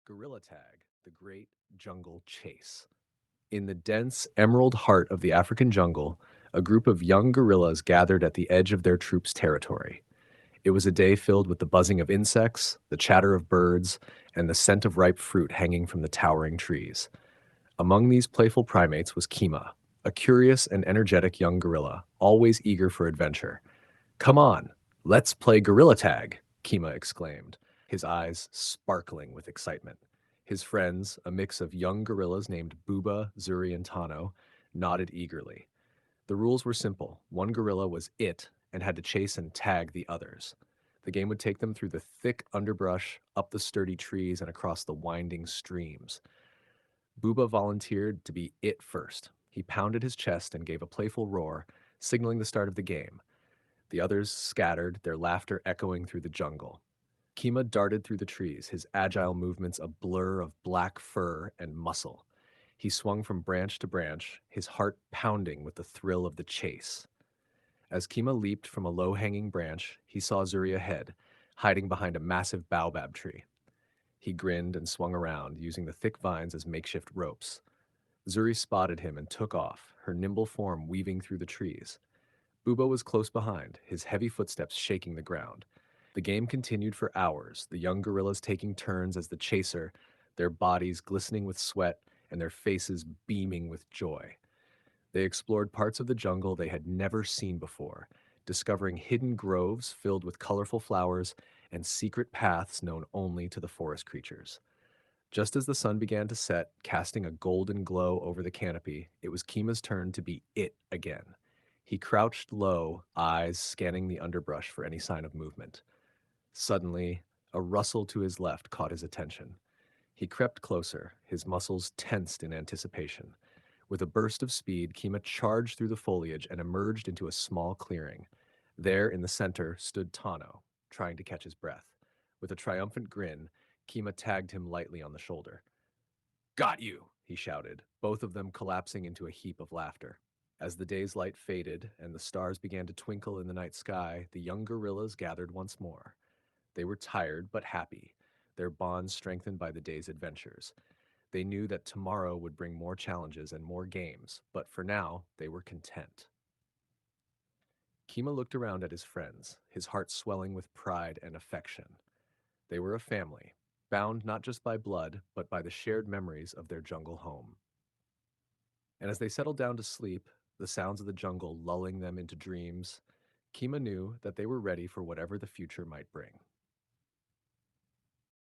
Gorilla Tag, the Great Jungle Chase. In the dense emerald heart of the African jungle, a group of young gorillas gathered at the edge of their troops' territory. It was a day filled with the buzzing of insects, the chatter of birds, and the scent of ripe fruit hanging from the towering trees. Among these playful primates was Kima, a curious and energetic young gorilla, always eager for adventure. Come on, let's play gorilla tag, Kima exclaimed, his eyes sparkling with excitement. His friends, a mix of young gorillas named Buba, Zuri, and Tano, nodded eagerly. The rules were simple. One gorilla was it and had to chase and tag the others. The game would take them through the thick underbrush, up the sturdy trees, and across the winding streams. Buba volunteered to be it first. He pounded his chest and gave a playful roar, signaling the start of the game. The others scattered, their laughter echoing through the jungle. Kima darted through the trees, his agile movements a blur of black fur and muscle. He swung from branch to branch, his heart pounding with the thrill of the chase. As Kima leaped from a low-hanging branch, he saw Zuri ahead, hiding behind a massive baobab tree. He grinned and swung around, using the thick vines as makeshift ropes. Zuri spotted him and took off, her nimble form weaving through the trees. Bubo was close behind, his heavy footsteps shaking the ground. The game continued for hours, the young gorillas taking turns as the chaser, their bodies glistening with sweat and their faces beaming with joy. They explored parts of the jungle they had never seen before, discovering hidden groves filled with colorful flowers and secret paths known only to the forest creatures. Just as the sun began to set, casting a golden glow over the canopy, it was Kima's turn to be it again. He crouched low, eyes scanning the underbrush for any sign of movement. Suddenly, a rustle to his left caught his attention. He crept closer, his muscles tensed in anticipation. With a burst of speed, Kima charged through the foliage and emerged into a small clearing. There, in the center, stood Tano, trying to catch his breath. With a triumphant grin, Kima tagged him lightly on the shoulder. Got you, he shouted, both of them collapsing into a heap of laughter. As the day's light faded and the stars began to twinkle in the night sky, the young gorillas gathered once more. They were tired but happy, their bonds strengthened by the day's adventures. They knew that tomorrow would bring more challenges and more games, but for now, they were content. Kima looked around at his friends, his heart swelling with pride and affection. They were a family, bound not just by blood, but by the shared memories of their jungle home. And as they settled down to sleep, the sounds of the jungle lulling them into dreams, Kima knew that they were ready for whatever the future might bring.